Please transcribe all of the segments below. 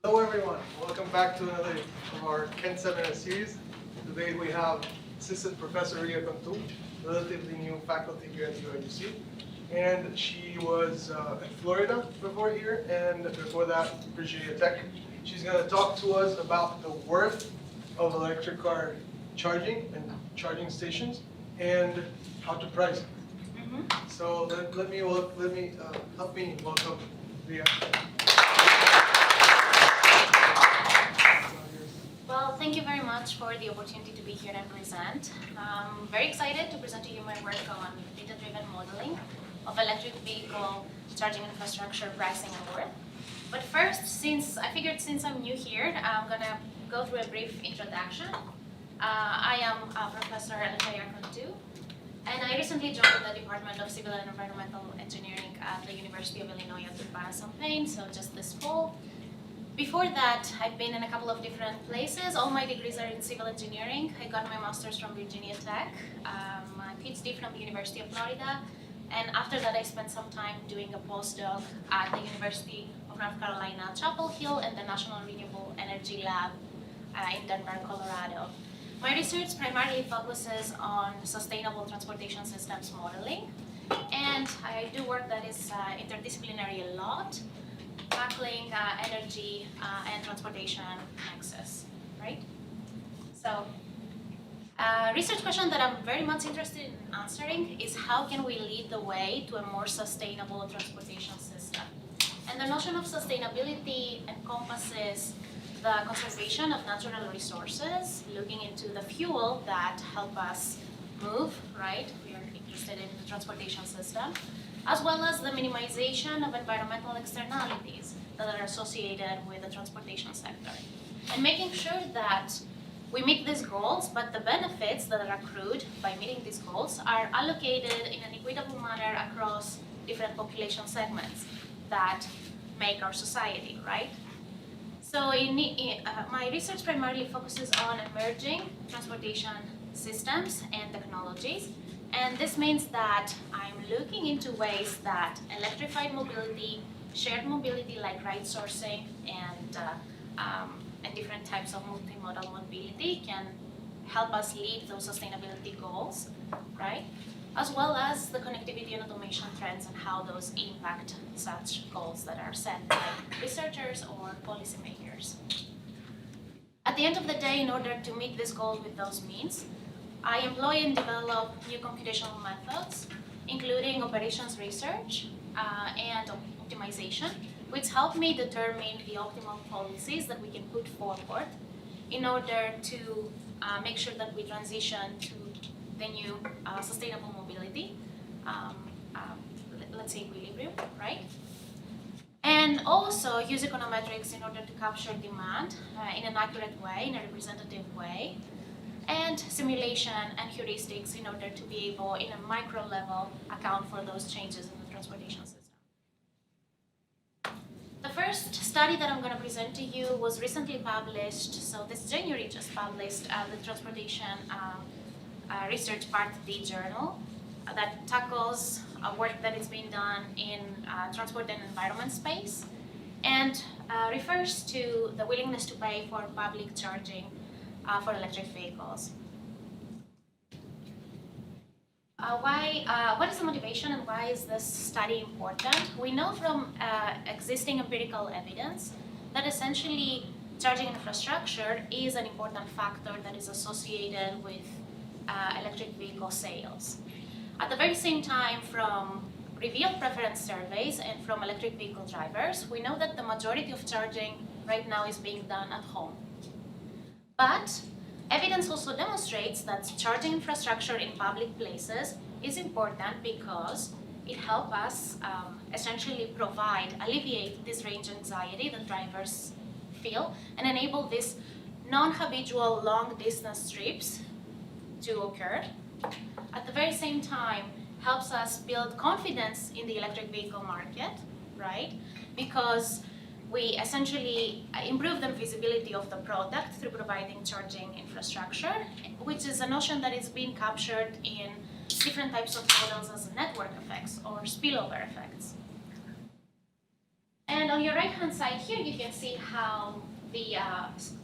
Hello everyone, welcome back to another of our Ken Seminar series. Today we have Assistant Professor Kontou, relatively new faculty here at UIUC. And she was in Florida before here, and before that, Virginia Tech. She's going to talk to us about the worth of electric car charging and charging stations, and how to price it. So let me help me welcome Ria. Well, thank you very much for the opportunity to be here and present. I'm very excited to present to you my work on data-driven modeling of electric vehicle charging infrastructure, pricing, and worth. But first, since I'm new here, I'm gonna go through a brief introduction. I am Professor Kontou, and I recently joined the Department of Civil and Environmental Engineering at the University of Illinois at Urbana-Champaign, so just this fall. Before that, I've been in a couple of different places. All my degrees are in civil engineering. I got my master's from Virginia Tech, my PhD from the University of Florida, and after that I spent some time doing a postdoc at the University of North Carolina, Chapel Hill, and the National Renewable Energy Lab in Denver, Colorado. My research primarily focuses on sustainable transportation systems modeling, and I do work that is interdisciplinary a lot, tackling energy and transportation nexus, right? So, research question that I'm very much interested in answering is how can we lead the way to a more sustainable transportation system? And the notion of sustainability encompasses the conservation of natural resources, looking into the fuel that help us move, right? We are interested in the transportation system, as well as the minimization of environmental externalities that are associated with the transportation sector. And making sure that we meet these goals, but the benefits that are accrued by meeting these goals are allocated in an equitable manner across different population segments that make our society, right? So my research primarily focuses on emerging transportation systems and technologies. And this means that I'm looking into ways that electrified mobility, shared mobility like ride sourcing, and different types of multimodal mobility can help us lead those sustainability goals, right? As well as the connectivity and automation trends and how those impact such goals that are set by researchers or policymakers. At the end of the day, in order to meet this goal with those means, I employ and develop new computational methods, including operations research and optimization, which help me determine the optimal policies that we can put forward in order to make sure that we transition to the new sustainable mobility, let's say equilibrium, right? And also use econometrics in order to capture demand in an accurate way, in a representative way, and simulation and heuristics in order to be able, in a micro level, account for those changes in the transportation system. The first study that I'm going to present to you was recently published, so this January just published the Transportation Research Part D journal that tackles work that is being done in transport and environment space, and refers to the willingness to pay for public charging for electric vehicles. What is the motivation and why is this study important? We know from existing empirical evidence that essentially charging infrastructure is an important factor that is associated with electric vehicle sales. At the very same time, from revealed preference surveys and from electric vehicle drivers, we know that the majority of charging right now is being done at home. But evidence also demonstrates that charging infrastructure in public places is important because it helps us essentially alleviate this range anxiety that drivers feel and enable these non-habitual long-distance trips to occur. At the very same time, helps us build confidence in the electric vehicle market, right? Because we essentially improve the visibility of the product through providing charging infrastructure, which is a notion that is being captured in different types of models as network effects or spillover effects. And And on your right-hand side here, you can see how the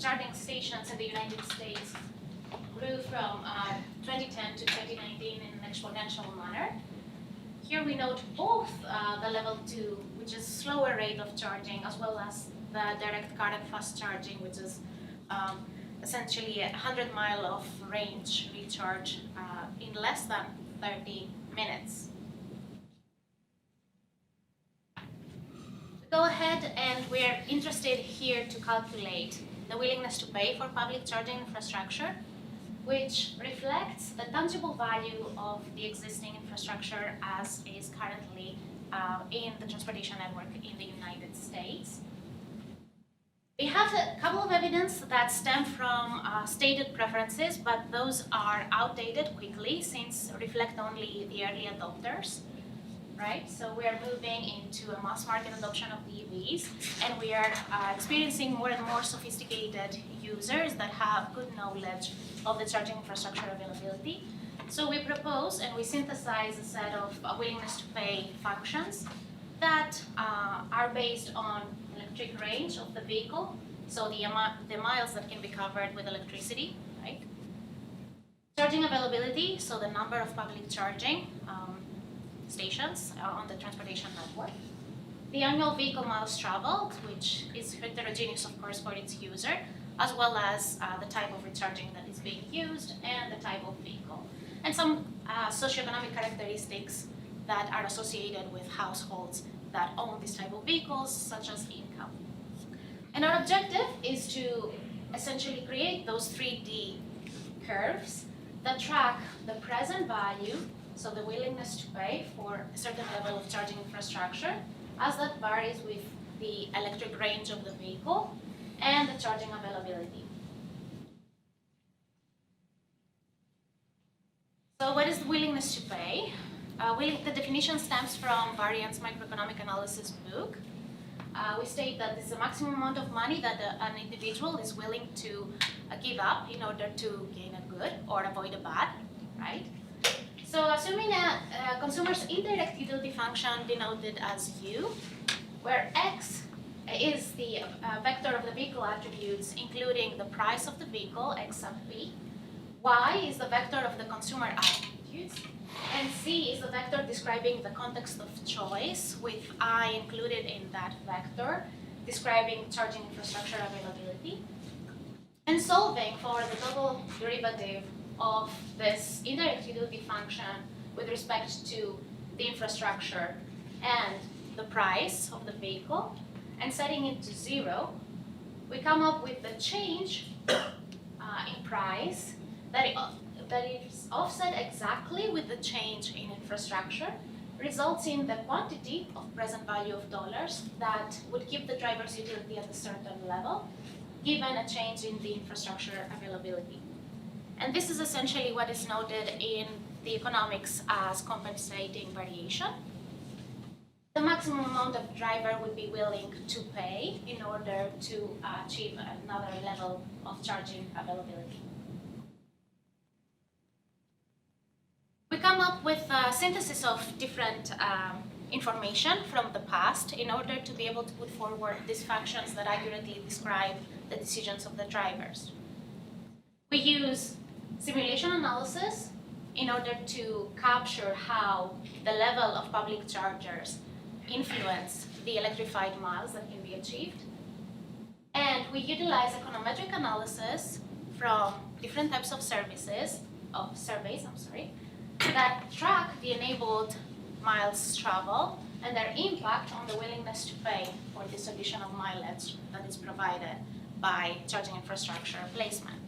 charging stations in the United States grew from 2010 to 2019 in an exponential manner. Here we note both the level 2, which is slower rate of charging, as well as the direct current fast charging, which is essentially a 100-mile of range recharge in less than 30 minutes. Go ahead, and we're interested here to calculate the willingness to pay for public charging infrastructure, which reflects the tangible value of the existing infrastructure as is currently in the transportation network in the United States. We have a couple of evidence that stem from stated preferences, but those are outdated quickly since reflect only the early adopters. Right? So we are moving into a mass market adoption of EVs, and we are experiencing more and more sophisticated users that have good knowledge of the charging infrastructure availability. So we propose and we synthesize a set of willingness to pay functions that are based on electric range of the vehicle, so the miles that can be covered with electricity, right? Charging availability, so the number of public charging stations on the transportation network. The annual vehicle miles traveled, which is heterogeneous, of course, for its user, as well as the type of recharging that is being used and the type of vehicle. And some socioeconomic characteristics that are associated with households that own this type of vehicles, such as income. And our objective is to essentially create those 3D curves that track the present value, so the willingness to pay for a certain level of charging infrastructure, as that varies with the electric range of the vehicle and the charging availability. So what is the willingness to pay? The definition stems from Variant's microeconomic analysis book. We state that this is the maximum amount of money that an individual is willing to give up in order to gain a good or avoid a bad, right? So assuming a consumer's indirect utility function denoted as U, where X is the vector of the vehicle attributes, including the price of the vehicle, X sub P, Y is the vector of the consumer attributes, and C is the vector describing the context of choice, with I included in that vector, describing charging infrastructure availability. And solving for the total derivative of this indirect utility function with respect to the infrastructure and the price of the vehicle, and setting it to 0, we come up with the change in price that is offset exactly with the change in infrastructure, results in the quantity of present value of dollars that would keep the driver's utility at a certain level, given a change in the infrastructure availability. And this is essentially what is noted in the economics as compensating variation. The maximum amount of driver would be willing to pay in order to achieve another level of charging availability. We come up with a synthesis of different information from the past in order to be able to put forward these functions that accurately describe the decisions of the drivers. We use simulation analysis in order to capture how the level of public chargers influence the electrified miles that can be achieved. And we utilize econometric analysis from different types of surveys, that track the enabled miles travel and their impact on the willingness to pay for this additional mileage that is provided by charging infrastructure placement.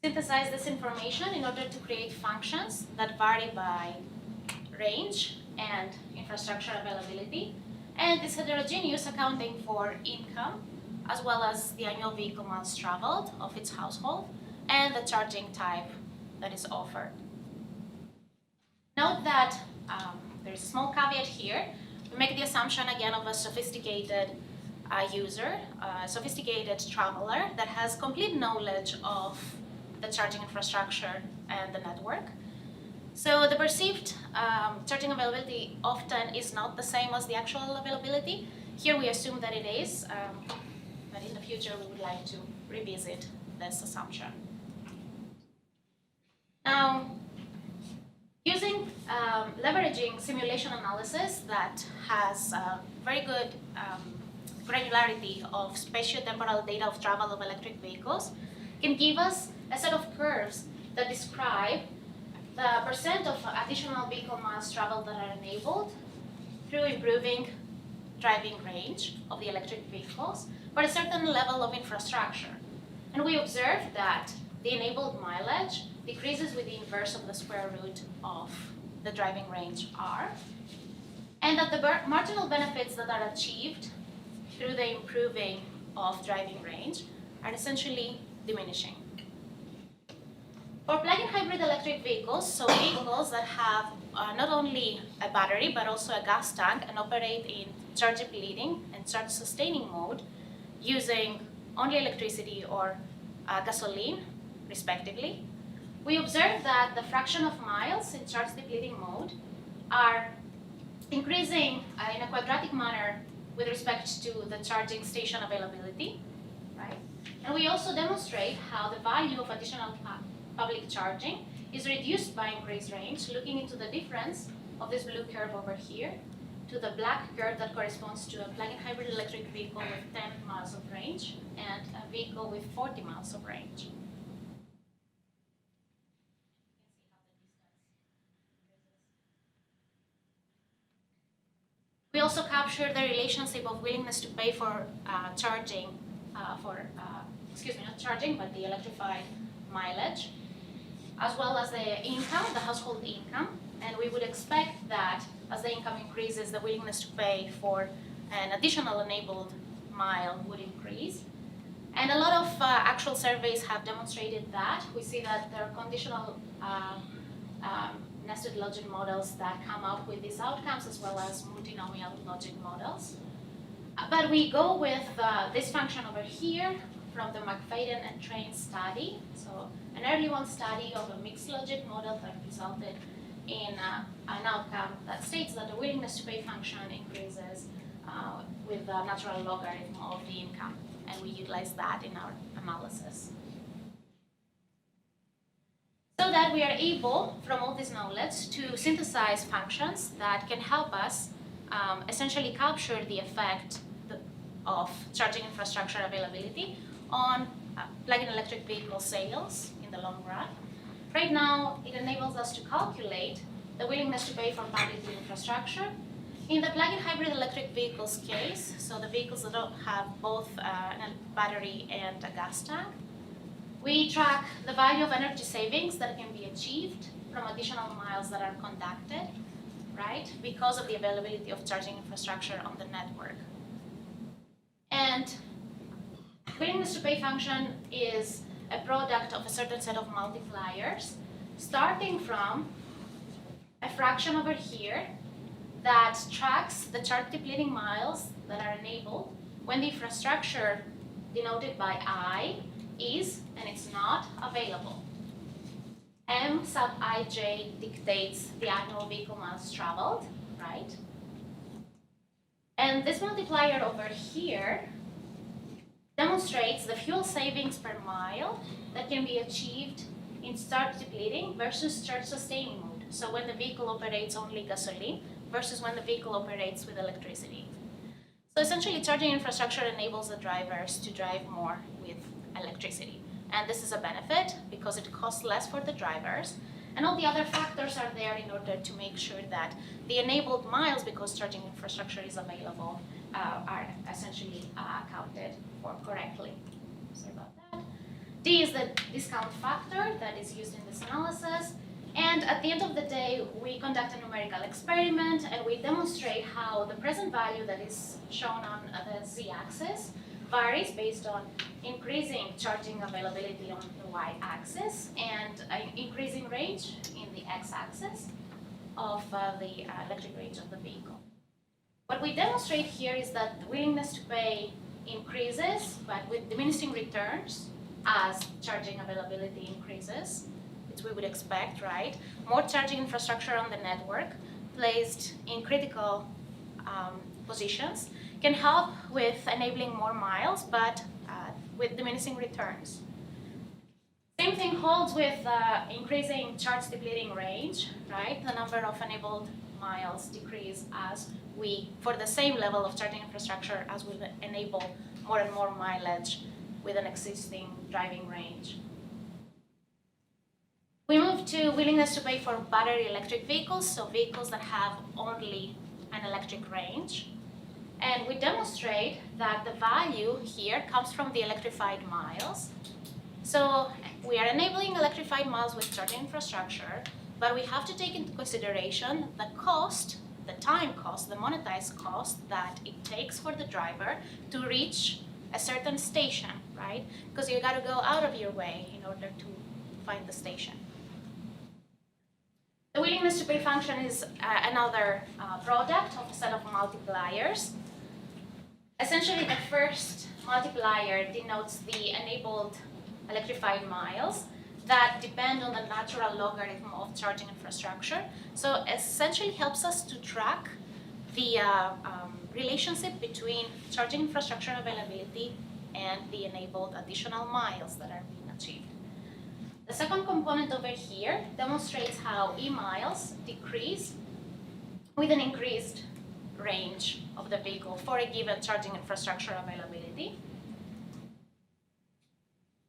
Synthesize this information in order to create functions that vary by range and infrastructure availability, and is heterogeneous, accounting for income, as well as the annual vehicle miles traveled of its household, and the charging type that is offered. Note that there's a small caveat here. We make the assumption again of a sophisticated user, a sophisticated traveler that has complete knowledge of the charging infrastructure and the network. So the perceived charging availability often is not the same as the actual availability. Here we assume that it is, but in the future we would like to revisit this assumption. Now, using leveraging simulation analysis that has very good granularity of spatiotemporal data of travel of electric vehicles can give us a set of curves that describe the percent of additional vehicle miles traveled that are enabled through improving driving range of the electric vehicles for a certain level of infrastructure. And we observe that the enabled mileage decreases with the inverse of the square root of the driving range R, and that the marginal benefits that are achieved through the improving of driving range are essentially diminishing. For plug-in hybrid electric vehicles, so vehicles that have not only a battery but also a gas tank and operate in charge depleting and charge sustaining mode using only electricity or gasoline, respectively, we observe that the fraction of miles in charge depleting mode are increasing in a quadratic manner with respect to the charging station availability, right? And we also demonstrate how the value of additional public charging is reduced by increased range, looking into the difference of this blue curve over here to the black curve that corresponds to a plug-in hybrid electric vehicle with 10 miles of range and a vehicle with 40 miles of range. We also capture the relationship of willingness to pay for charging, not charging, but the electrified mileage, as well as the income, the household income. And we would expect that as the income increases, the willingness to pay for an additional enabled mile would increase. And a lot of actual surveys have demonstrated that. We see that there are conditional nested logic models that come up with these outcomes, as well as multinomial logic models. But we go with this function over here from the McFadden and Train study. So an early one study of a mixed logic model that resulted in an outcome that states that the willingness to pay function increases with the natural logarithm of the income. And we utilize that in our analysis. So that we are able, from all this knowledge, to synthesize functions that can help us essentially capture the effect of charging infrastructure availability on plug-in electric vehicle sales in the long run. Right now, it enables us to calculate the willingness to pay for public infrastructure. In the plug-in hybrid electric vehicles case, so the vehicles that don't have both a battery and a gas tank, we track the value of energy savings that can be achieved from additional miles that are conducted, right, because of the availability of charging infrastructure on the network. And willingness to pay function is a product of a certain set of multipliers, starting from a fraction over here that tracks the charge depleting miles that are enabled when the infrastructure denoted by I is, and it's not, available. M sub ij dictates the annual vehicle miles traveled, right? And this multiplier over here demonstrates the fuel savings per mile that can be achieved in charge depleting versus charge sustaining mode. So when the vehicle operates only gasoline versus when the vehicle operates with electricity. So essentially, charging infrastructure enables the drivers to drive more with electricity. And this is a benefit because it costs less for the drivers. And all the other factors are there in order to make sure that the enabled miles, because charging infrastructure is available, are essentially accounted for correctly. Sorry about that. D is the discount factor that is used in this analysis. And at the end of the day, we conduct a numerical experiment and we demonstrate how the present value that is shown on the z-axis varies based on increasing charging availability on the y-axis and increasing range in the x-axis of the electric range of the vehicle. What we demonstrate here is that the willingness to pay increases, but with diminishing returns as charging availability increases, which we would expect, right? More charging infrastructure on the network placed in critical positions can help with enabling more miles, but with diminishing returns. Same thing holds with increasing charge depleting range, right? The number of enabled miles decrease as we, for the same level of charging infrastructure, as we enable more and more mileage with an existing driving range. We move to willingness to pay for battery electric vehicles, so vehicles that have only an electric range. And we demonstrate that the value here comes from the electrified miles. So we are enabling electrified miles with charging infrastructure, but we have to take into consideration the cost, the time cost, the monetized cost that it takes for the driver to reach a certain station, right? Because you got to go out of your way in order to find the station. The willingness to pay function is another product of a set of multipliers. Essentially, the first multiplier denotes the enabled electrified miles that depend on the natural logarithm of charging infrastructure. So essentially helps us to track the relationship between charging infrastructure availability and the enabled additional miles that are being achieved. The second component over here demonstrates how e-miles decrease with an increased range of the vehicle for a given charging infrastructure availability.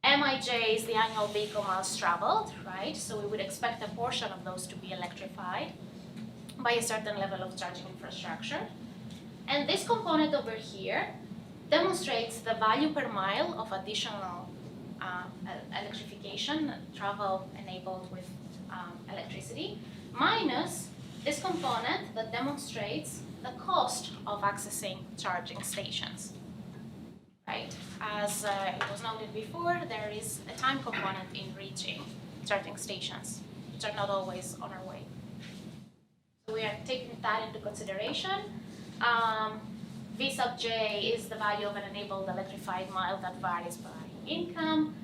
MIJ is the annual vehicle miles traveled, right? So we would expect a portion of those to be electrified by a certain level of charging infrastructure. And this component over here demonstrates the value per mile of additional electrification, travel enabled with electricity, minus this component that demonstrates the cost of accessing charging stations. Right? As it was noted before, there is a time component in reaching charging stations, which are not always on our way. So we are taking that into consideration. V sub j is the value of an enabled electrified mile that varies by income.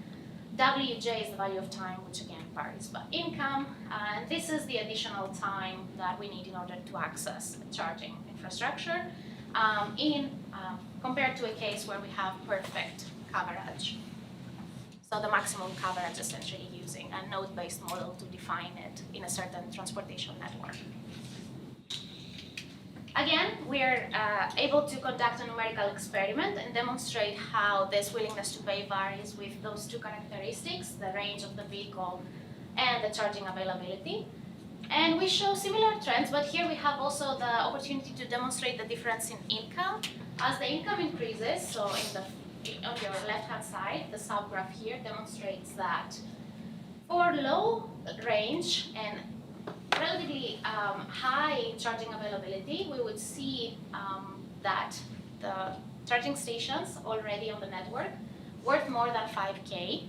Wj is the value of time, which again varies by income. And this is the additional time that we need in order to access charging infrastructure compared to a case where we have perfect coverage. So the maximum coverage essentially using a node-based model to define it in a certain transportation network. Again, we're able to conduct a numerical experiment and demonstrate how this willingness to pay varies with those two characteristics, the range of the vehicle and the charging availability. And we show similar trends, but here we have also the opportunity to demonstrate the difference in income. As the income increases, so on your left-hand side, the subgraph here demonstrates that for low range and relatively high charging availability, we would see that the charging stations already on the network worth more than 5K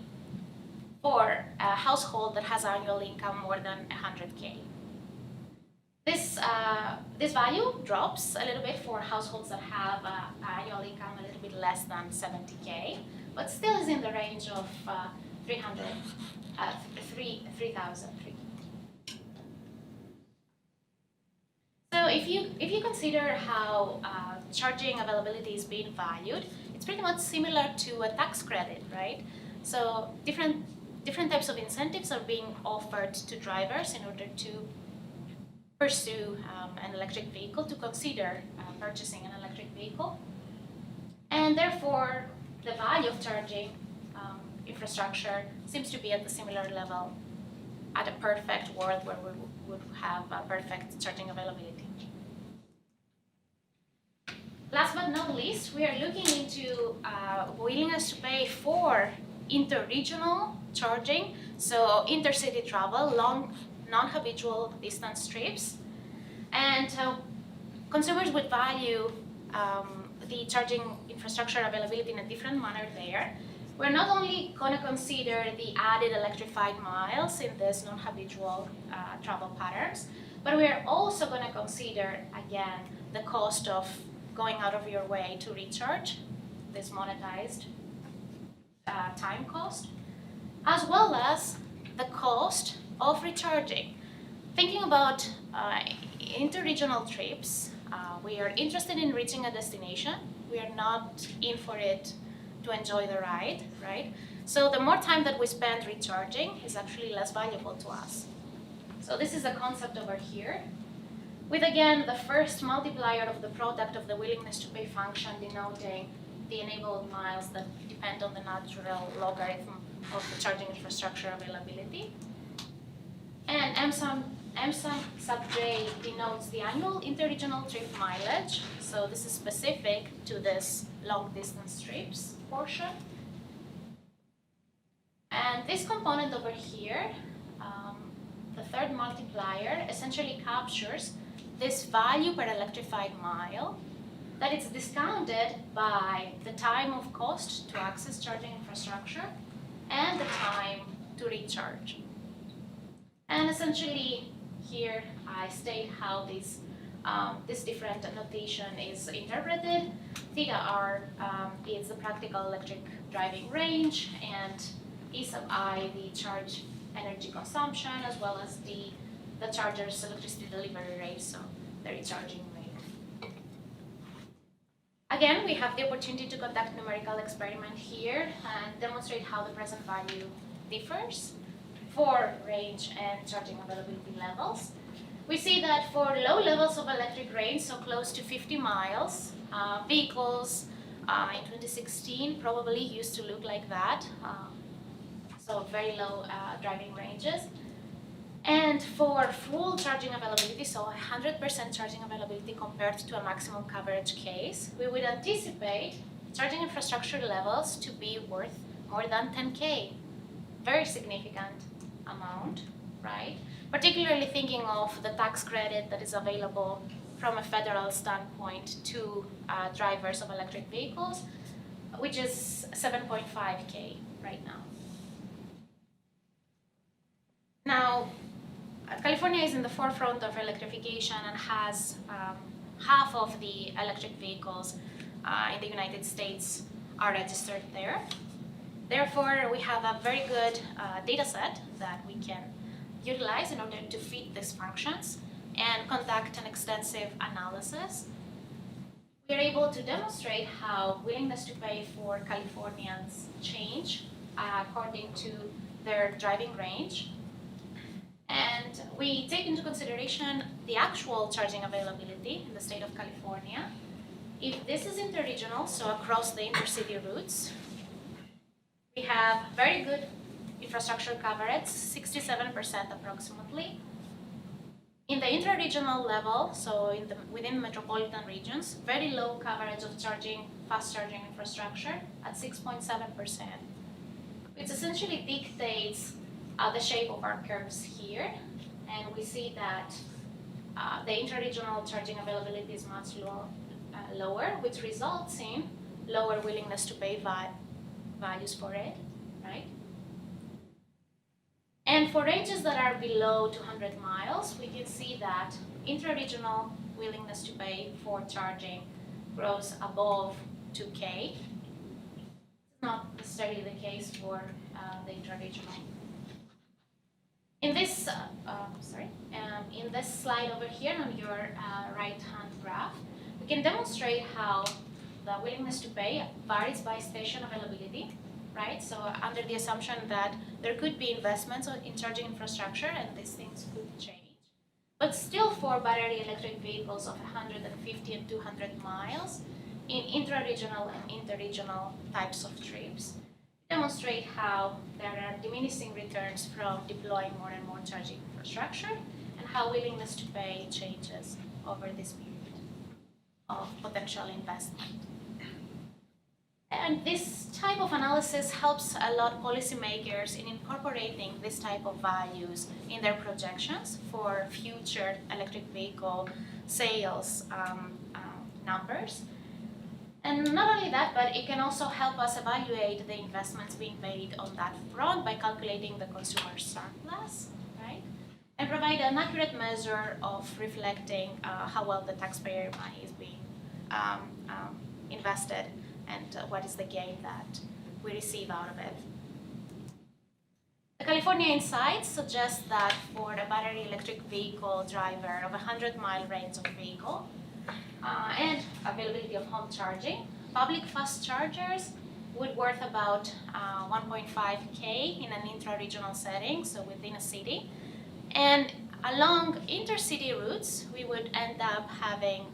for a household that has annual income more than 100K. This value drops a little bit for households that have annual income a little bit less than 70K, but still is in the range of 3,000. So if you consider how charging availability is being valued, it's pretty much similar to a tax credit, right? So different types of incentives are being offered to drivers in order to pursue an electric vehicle, to consider purchasing an electric vehicle. And therefore, the value of charging infrastructure seems to be at the similar level at a perfect world where we would have perfect charging availability. Last but not least, we are looking into willingness to pay for interregional charging, so intercity travel, long non-habitual distance trips, and consumers would value the charging infrastructure availability in a different manner there. We're not only going to consider the added electrified miles in this non-habitual travel patterns, but we're also going to consider, again, the cost of going out of your way to recharge, this monetized time cost, as well as the cost of recharging. Thinking about interregional trips, we are interested in reaching a destination. We are not in for it to enjoy the ride, right? So the more time that we spend recharging is actually less valuable to us. So this is a concept over here, with again the first multiplier of the product of the willingness to pay function denoting the enabled miles that depend on the natural logarithm of the charging infrastructure availability. And M sub j denotes the annual interregional trip mileage. So this is specific to this long distance trips portion. And this component over here, the third multiplier, essentially captures this value per electrified mile that is discounted by the time of cost to access charging infrastructure and the time to recharge. And essentially here I state how this different notation is interpreted. Theta r is the practical electric driving range, and E sub I the charge energy consumption, as well as the charger's electricity delivery rate, so the recharging rate. Again, we have the opportunity to conduct numerical experiment here and demonstrate how the present value differs for range and charging availability levels. We see that for low levels of electric range, so close to 50 miles, vehicles in 2016 probably used to look like that, so very low driving ranges. And for full charging availability, so 100% charging availability compared to a maximum coverage case, we would anticipate charging infrastructure levels to be worth more than 10K. Very significant amount, right? Particularly thinking of the tax credit that is available from a federal standpoint to drivers of electric vehicles, which is 7.5K right now. Now, California is in the forefront of electrification and has half of the electric vehicles in the United States are registered there. Therefore, we have a very good data set that we can utilize in order to fit these functions and conduct an extensive analysis. We are able to demonstrate how willingness to pay for Californians change according to their driving range. And we take into consideration the actual charging availability in the state of California. If this is interregional, so across the intercity routes, we have very good infrastructure coverage, 67% approximately. In the intra-regional level, so within metropolitan regions, very low coverage of fast charging infrastructure at 6.7%, which essentially dictates the shape of our curves here. And we see that the intra-regional charging availability is much lower, which results in lower willingness to pay values for it, right? And for ranges that are below 200 miles, we can see that intra-regional willingness to pay for charging grows above 2K. It's not necessarily the case for the intra-regional. In this, in this slide over here on your right-hand graph, we can demonstrate how the willingness to pay varies by station availability, right? So under the assumption that there could be investments in charging infrastructure and these things could change. But still for battery electric vehicles of 150 and 200 miles in intra-regional and inter-regional types of trips, demonstrate how there are diminishing returns from deploying more and more charging infrastructure and how willingness to pay changes over this period of potential investment. And this type of analysis helps a lot policymakers in incorporating this type of values in their projections for future electric vehicle sales numbers. And not only that, but it can also help us evaluate the investments being made on that front by calculating the consumer surplus, right? And provide an accurate measure of reflecting how well the taxpayer money is being invested and what is the gain that we receive out of it. The California Insights suggests that for a battery electric vehicle driver of a 100-mile range of vehicle and availability of home charging, public fast chargers would worth about 1.5K in an intra-regional setting, so within a city. And along intercity routes, we would end up having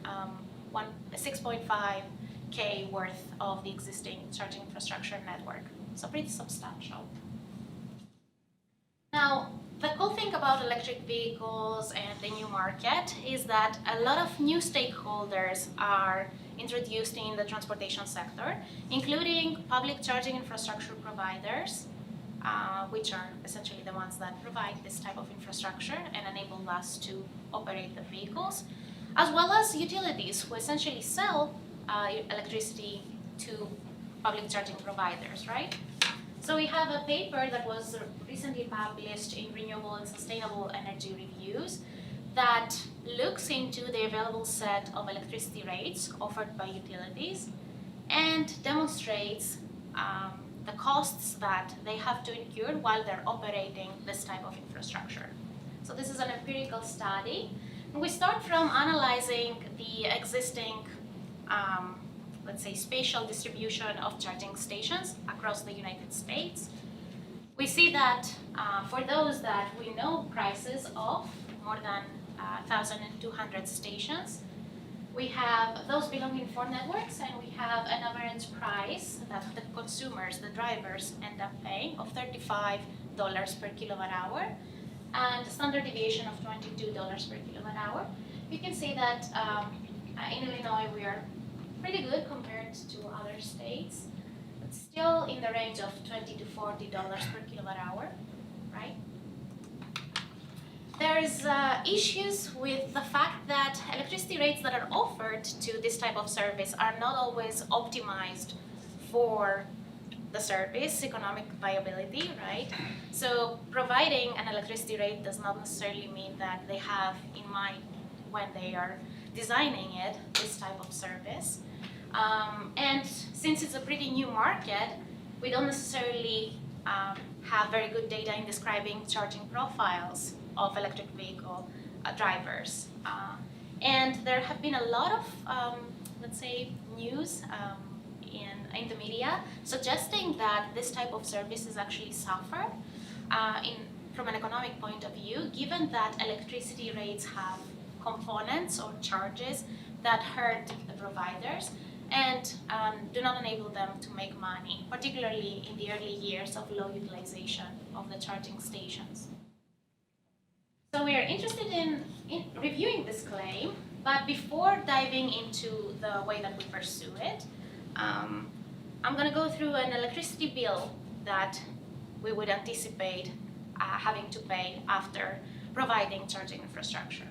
6.5K worth of the existing charging infrastructure network. So pretty substantial. Now, the cool thing about electric vehicles and the new market is that a lot of new stakeholders are introduced in the transportation sector, including public charging infrastructure providers, which are essentially the ones that provide this type of infrastructure and enable us to operate the vehicles, as well as utilities who essentially sell electricity to public charging providers, right? So we have a paper that was recently published in Renewable and Sustainable Energy Reviews that looks into the available set of electricity rates offered by utilities and demonstrates the costs that they have to incur while they're operating this type of infrastructure. So this is an empirical study. And we start from analyzing the existing let's say, spatial distribution of charging stations across the United States. We see that for those that we know prices of more than 1,200 stations, we have those belonging for networks, and we have an average price that the consumers, the drivers, end up paying of $35 per kilowatt hour, and standard deviation of $22 per kilowatt hour. You can see that in Illinois we are pretty good compared to other states, but still in the range of $20 to $40 per kilowatt hour, right? There's issues with the fact that electricity rates that are offered to this type of service are not always optimized for the service economic viability, right? So providing an electricity rate does not necessarily mean that they have in mind when they are designing it, this type of service. And since it's a pretty new market, we don't necessarily have very good data in describing charging profiles of electric vehicle drivers. And there have been a lot of, let's say, news in the media suggesting that this type of services actually suffer from an economic point of view, given that electricity rates have components or charges that hurt the providers and do not enable them to make money, particularly in the early years of low utilization of the charging stations. So we are interested in reviewing this claim, but before diving into the way that we pursue it, I'm going to go through an electricity bill that we would anticipate having to pay after providing charging infrastructure.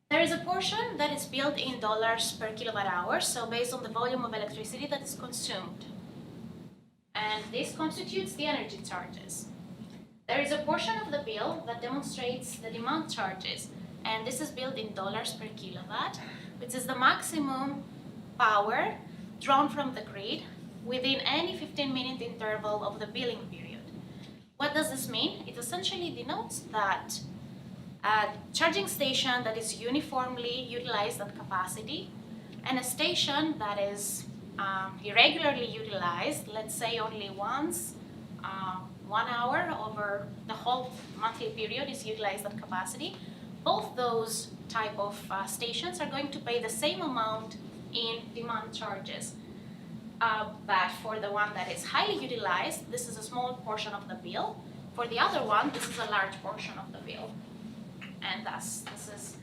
There is a portion that is built in dollars per kilowatt hour, so based on the volume of electricity that is consumed. And this constitutes the energy charges. There is a portion of the bill that demonstrates the demand charges, and this is built in dollars per kilowatt, which is the maximum power drawn from the grid within any 15-minute interval of the billing period. What does this mean? It essentially denotes that a charging station that is uniformly utilized at capacity and a station that is irregularly utilized, let's say only once 1 hour over the whole monthly period is utilized at capacity, both those type of stations are going to pay the same amount in demand charges. But for the one that is highly utilized, this is a small portion of the bill. For the other one, this is a large portion of the bill. And thus, this is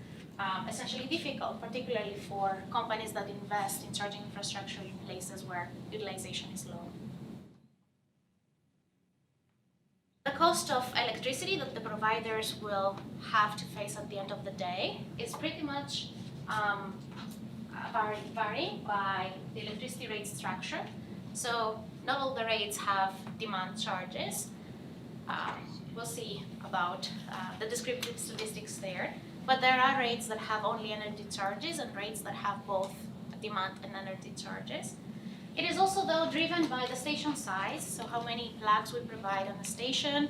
essentially difficult, particularly for companies that invest in charging infrastructure in places where utilization is low. The cost of electricity that the providers will have to face at the end of the day is pretty much varying by the electricity rate structure. So not all the rates have demand charges. We'll see about the descriptive statistics there. But there are rates that have only energy charges and rates that have both demand and energy charges. It is also, though, driven by the station size, so how many plugs we provide on the station,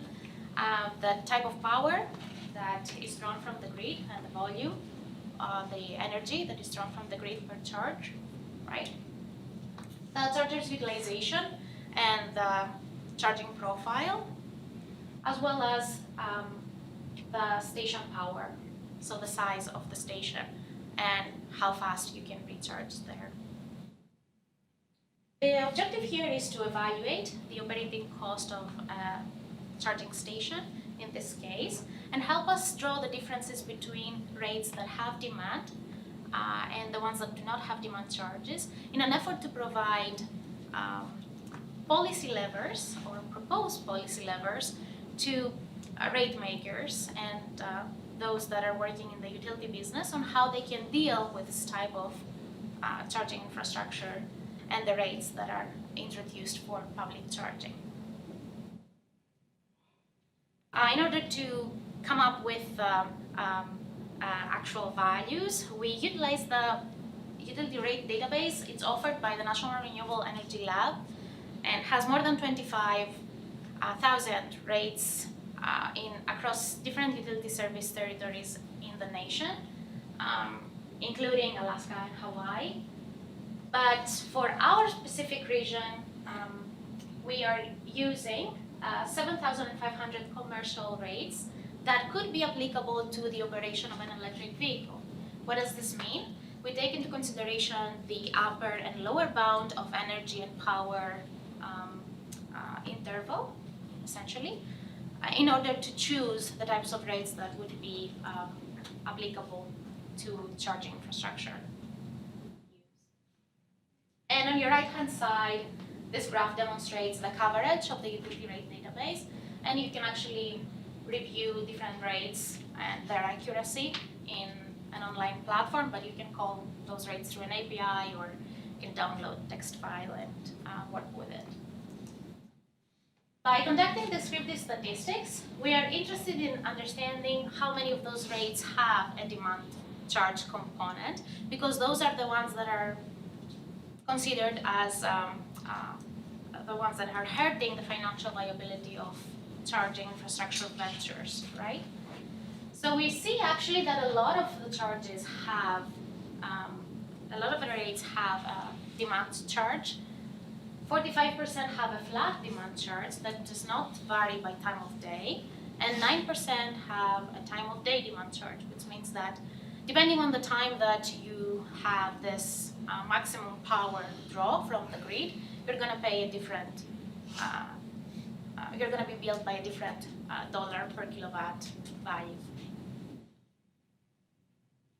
the type of power that is drawn from the grid, and the volume, the energy that is drawn from the grid per charge, right? The charger's utilization and the charging profile, as well as the station power, so the size of the station and how fast you can recharge there. The objective here is to evaluate the operating cost of a charging station in this case, and help us draw the differences between rates that have demand and the ones that do not have demand charges, in an effort to provide policy levers or proposed policy levers to rate makers and those that are working in the utility business on how they can deal with this type of charging infrastructure and the rates that are introduced for public charging. In order to come up with actual values, we utilize the utility rate database. It's offered by the National Renewable Energy Lab and has more than 25,000 rates across different utility service territories in the nation, including Alaska and Hawaii. But for our specific region, we are using 7,500 commercial rates that could be applicable to the operation of an electric vehicle. What does this mean? We take into consideration the upper and lower bound of energy and power interval, essentially, in order to choose the types of rates that would be applicable to charging infrastructure. And on your right-hand side, this graph demonstrates the coverage of the utility rate database, and you can actually review different rates and their accuracy in an online platform, but you can call those rates through an API, or you can download a text file and work with it. By conducting descriptive statistics, we are interested in understanding how many of those rates have a demand charge component, because those are the ones that are considered as the ones that are hurting the financial viability of charging infrastructure ventures, right? So we see actually that a lot of the charges have, a lot of the rates have a demand charge. 45% have a flat demand charge that does not vary by time of day, and 9% have a time of day demand charge, which means that depending on the time that you have this maximum power draw from the grid, you're going to pay a different, you're going to be billed by a different dollar per kilowatt value.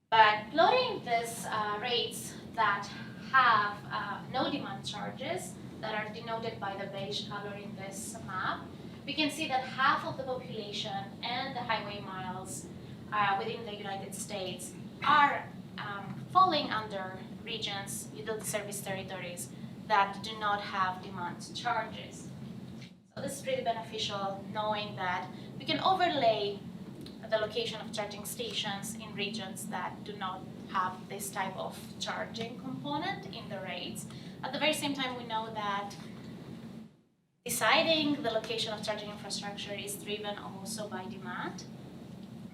But plotting these rates that have no demand charges, that are denoted by the beige color in this map, we can see that half of the population and the highway miles within the United States are falling under regions, utility service territories, that do not have demand charges. So this is really beneficial, knowing that we can overlay the location of charging stations in regions that do not have this type of charging component in the rates. At the very same time, we know that deciding the location of charging infrastructure is driven also by demand.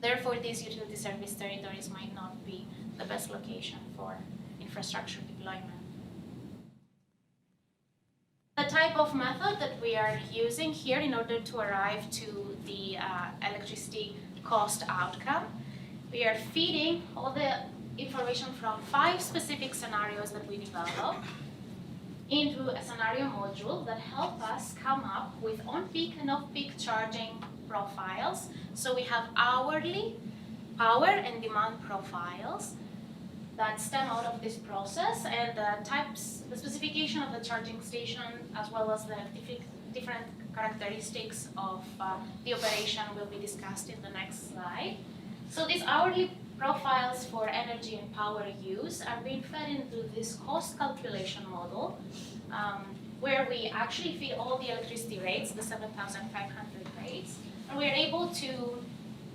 Therefore, these utility service territories might not be the best location for infrastructure deployment. The type of method that we are using here in order to arrive to the electricity cost outcome, we are feeding all the information from 5 specific scenarios that we develop into a scenario module that help us come up with on-peak and off-peak charging profiles. So we have hourly power and demand profiles that stem out of this process, and the specification of the charging station, as well as the different characteristics of the operation, will be discussed in the next slide. So these hourly profiles for energy and power use are being fed into this cost calculation model, where we actually feed all the electricity rates, the 7,500 rates, and we're able to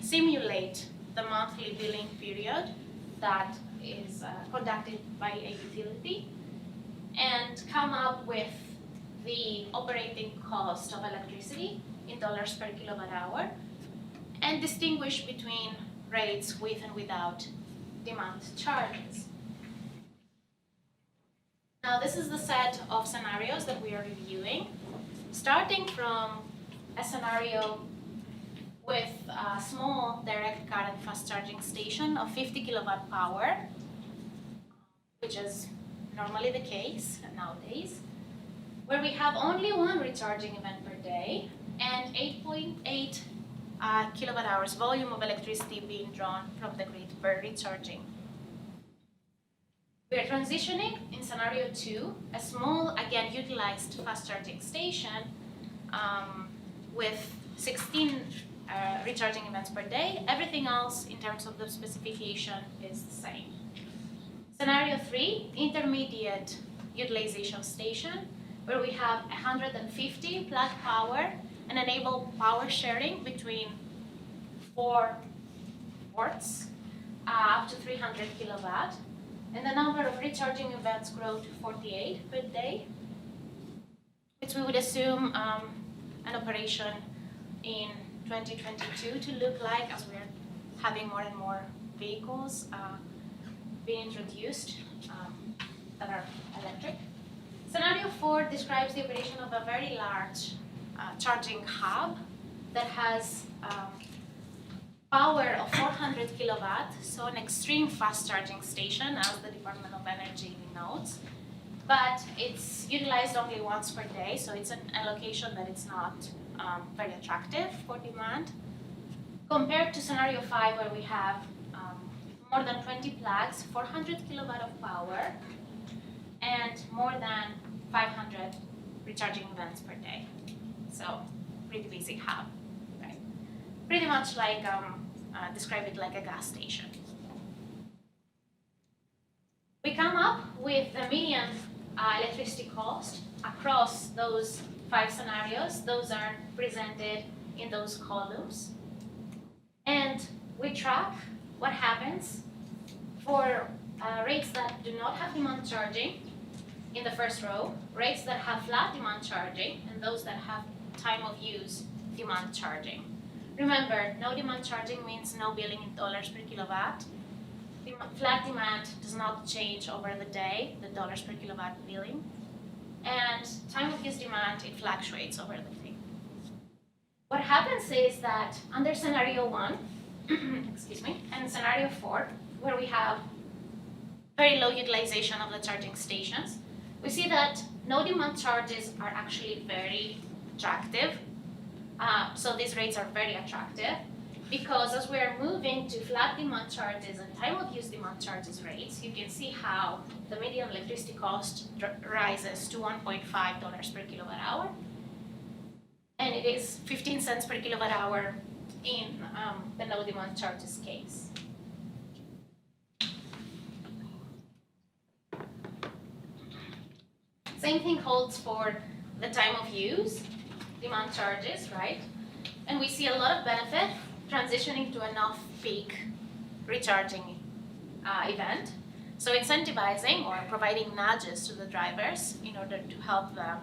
simulate the monthly billing period that is conducted by a utility, and come up with the operating cost of electricity in dollars per kilowatt hour, and distinguish between rates with and without demand charges. Now, this is the set of scenarios that we are reviewing, starting from a scenario with a small direct current fast charging station of 50 kilowatt power, which is normally the case nowadays, where we have only one recharging event per day and 8.8 kilowatt hours volume of electricity being drawn from the grid per recharging. We are transitioning in scenario 2, a small, again, utilized fast charging station with 16 recharging events per day. Everything else in terms of the specification is the same. Scenario 3, intermediate utilization station, where we have 150 plug power and enable power sharing between 4 ports up to 300 kilowatt. And the number of recharging events grow to 48 per day, which we would assume an operation in 2022 to look like, as we're having more and more vehicles being introduced that are electric. Scenario 4 describes the operation of a very large charging hub that has power of 400 kilowatt, so an extreme fast charging station, as the Department of Energy denotes, but it's utilized only once per day, so it's an allocation that is not very attractive for demand, compared to scenario 5, where we have more than 20 plugs, 400 kilowatt of power, and more than 500 recharging events per day. So pretty busy hub, right? Pretty much like, describe it like a gas station. We come up with the median electricity cost across those 5 scenarios. Those are presented in those columns. And we track what happens for rates that do not have demand charging in the first row, rates that have flat demand charging, and those that have time of use demand charging. Remember, no demand charging means no billing in dollars per kilowatt. Flat demand does not change over the day, the dollars per kilowatt billing. And time of use demand, it fluctuates over the day. What happens is that under scenario 1, excuse me, and scenario 4, where we have very low utilization of the charging stations, we see that no demand charges are actually very attractive. So these rates are very attractive because as we are moving to flat demand charges and time of use demand charges rates, you can see how the median electricity cost rises to $1.5 per kilowatt hour. And it is 15 cents per kilowatt hour in the no demand charges case. Same thing holds for the time of use demand charges, right? And we see a lot of benefit transitioning to an off-peak recharging event. So incentivizing or providing nudges to the drivers in order to help them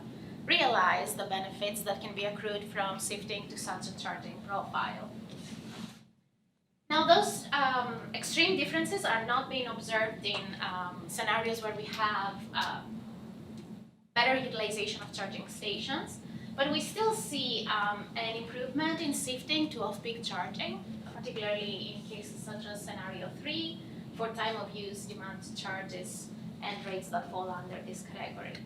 realize the benefits that can be accrued from shifting to such a charging profile. Now those extreme differences are not being observed in scenarios where we have better utilization of charging stations, but we still see an improvement in shifting to off-peak charging, particularly in cases such as scenario 3 for time of use demand charges and rates that fall under this category.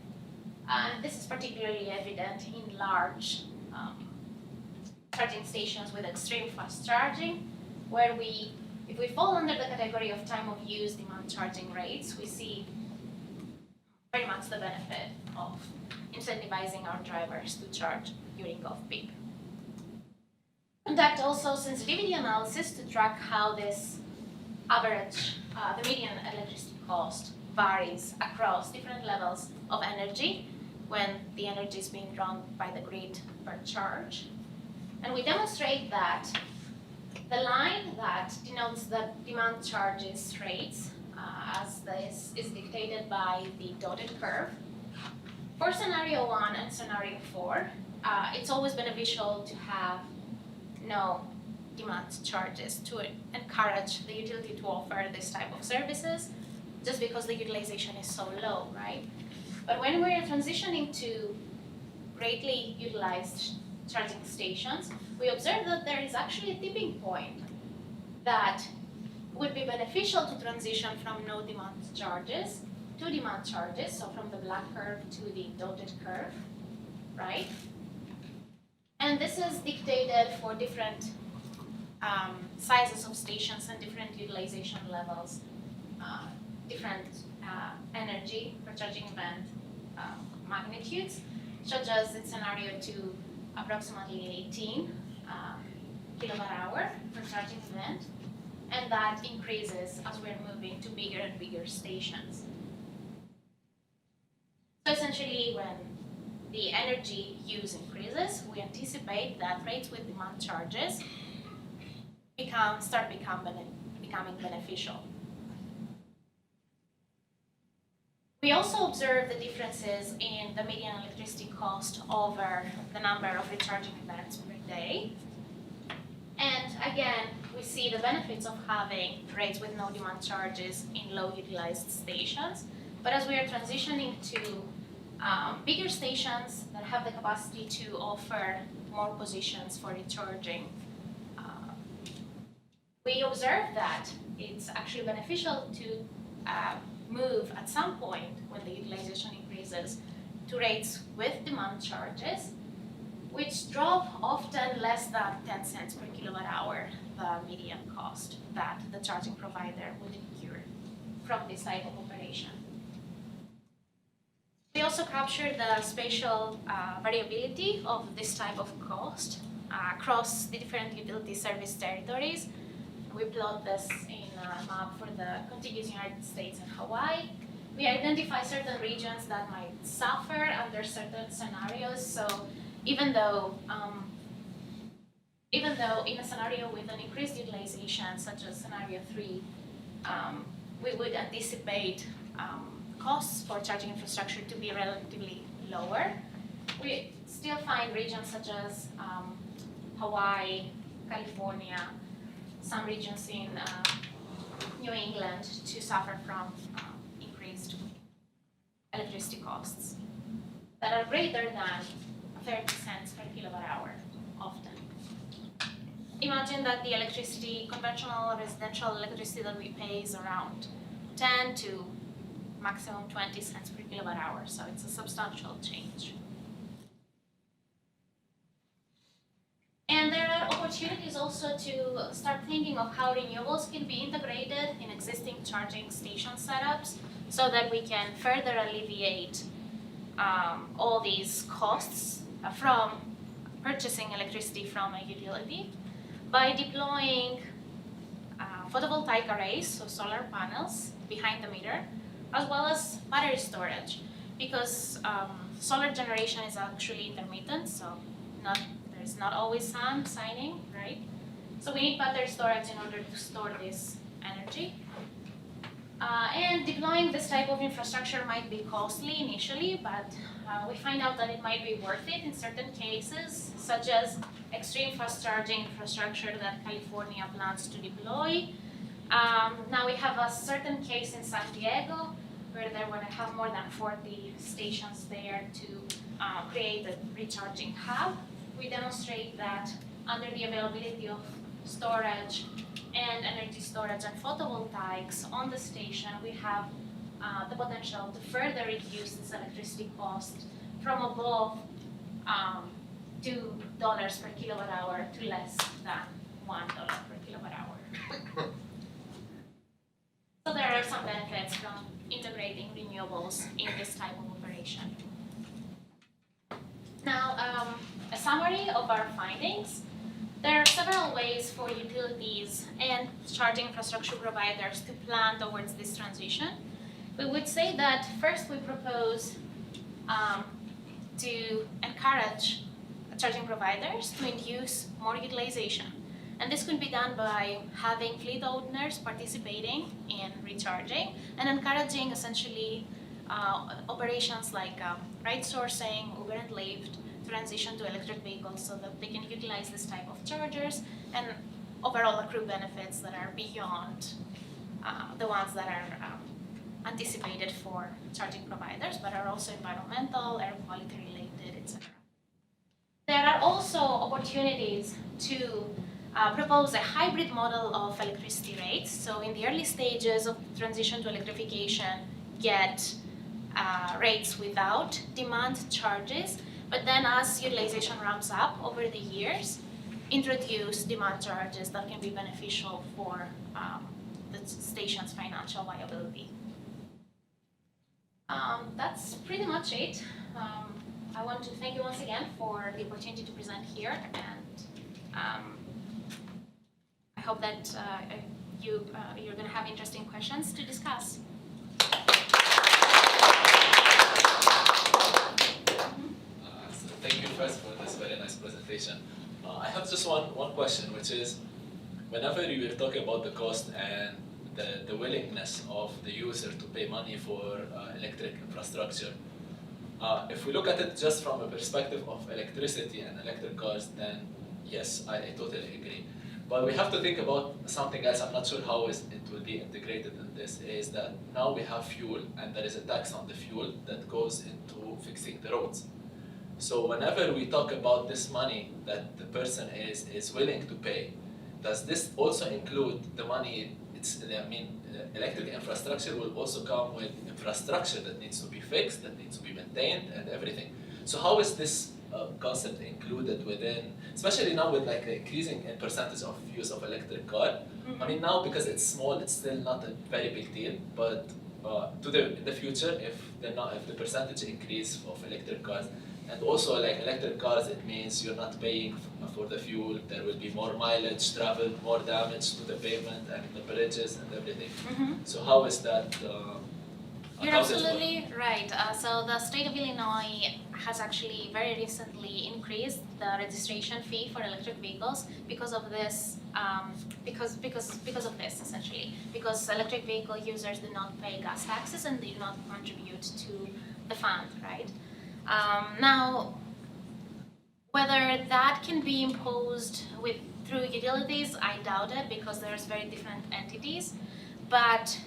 And this is particularly evident in large charging stations with extreme fast charging, where if we fall under the category of time of use demand charging rates, we see very much the benefit of incentivizing our drivers to charge during off-peak. Conduct also sensitivity analysis to track how this average, the median electricity cost varies across different levels of energy when the energy is being drawn by the grid per charge. And we demonstrate that the line that denotes the demand charges rates, as this is dictated by the dotted curve, For scenario 1 and scenario 4, it's always beneficial to have no demand charges to encourage the utility to offer this type of services, just because the utilization is so low, right? But when we're transitioning to greatly utilized charging stations, we observe that there is actually a tipping point that would be beneficial to transition from no demand charges to demand charges, so from the black curve to the dotted curve, right? And this is dictated for different sizes of stations and different utilization levels, different energy per charging event magnitudes, such as in scenario 2, approximately 18 kilowatt hour per charging event, and that increases as we're moving to bigger and bigger stations. So essentially, when the energy use increases, we anticipate that rates with demand charges becoming beneficial. We also observe the differences in the median electricity cost over the number of recharging events per day. And again, we see the benefits of having rates with no demand charges in low utilized stations. But as we are transitioning to bigger stations that have the capacity to offer more positions for recharging, we observe that it's actually beneficial to move at some point when the utilization increases to rates with demand charges, which drop often less than 10 cents per kilowatt hour, the median cost that the charging provider would incur from this type of operation. We also capture the spatial variability of this type of cost across the different utility service territories. We plot this in a map for the contiguous United States and Hawaii. We identify certain regions that might suffer under certain scenarios. So even though in a scenario with an increased utilization, such as scenario 3, we would anticipate costs for charging infrastructure to be relatively lower, we still find regions such as Hawaii, California, some regions in New England to suffer from increased electricity costs that are greater than 30 cents per kilowatt hour often. Imagine that the electricity, conventional residential electricity that we pay is around 10 to maximum 20 cents per kilowatt hour, so it's a substantial change. And there are opportunities also to start thinking of how renewables can be integrated in existing charging station setups so that we can further alleviate all these costs from purchasing electricity from a utility by deploying photovoltaic arrays, so solar panels behind the meter, as well as battery storage, because solar generation is actually intermittent, so there's not always sun shining, right? So we need battery storage in order to store this energy. And deploying this type of infrastructure might be costly initially, but we find out that it might be worth it in certain cases, such as extreme fast charging infrastructure that California plans to deploy. Now we have a certain case in San Diego where they want to have more than 40 stations there to create a recharging hub. We demonstrate that under the availability of storage and energy storage and photovoltaics on the station, we have the potential to further reduce this electricity cost from above $2 per kilowatt hour to less than $1 per kilowatt hour. So there are some benefits from integrating renewables in this type of operation. Now, a summary of our findings. There are several ways for utilities and charging infrastructure providers to plan towards this transition. We would say that first we propose to encourage charging providers to induce more utilization. And this could be done by having fleet owners participating in recharging and encouraging essentially operations like ride sourcing, Uber and Lyft, transition to electric vehicles so that they can utilize this type of chargers and overall accrue benefits that are beyond the ones that are anticipated for charging providers, but are also environmental, air quality related, etc. There are also opportunities to propose a hybrid model of electricity rates. So in the early stages of transition to electrification, get rates without demand charges, but then as utilization ramps up over the years, introduce demand charges that can be beneficial for the station's financial viability. That's pretty much it. I want to thank you once again for the opportunity to present here, and I hope that you're going to have interesting questions to discuss. So thank you first for this very nice presentation. I have just one question, which is, whenever you were talking about the cost and the willingness of the user to pay money for electric infrastructure, if we look at it just from a perspective of electricity and electric cars, then yes, I totally agree. But we have to think about something else. I'm not sure how it will be integrated in this, is that now we have fuel and there is a tax on the fuel that goes into fixing the roads. So whenever we talk about this money that the person is willing to pay, does this also include the money? Electric infrastructure will also come with infrastructure that needs to be fixed, that needs to be maintained, and everything. So how is this concept included within, especially now with like the increasing in percentage of use of electric car? Mm-hmm. I mean, now because it's small, it's still not a very big deal, but in the future, if the percentage increase of electric cars, and also like electric cars, it means you're not paying for the fuel, there will be more mileage traveled, more damage to the pavement and the bridges and everything. Mm-hmm. So how is that? You're absolutely right. So the state of Illinois has actually very recently increased the registration fee for electric vehicles because of this. Because of this, essentially, because electric vehicle users do not pay gas taxes and they do not contribute to the fund, right? Now, whether that can be imposed through utilities, I doubt it, because there's very different entities. But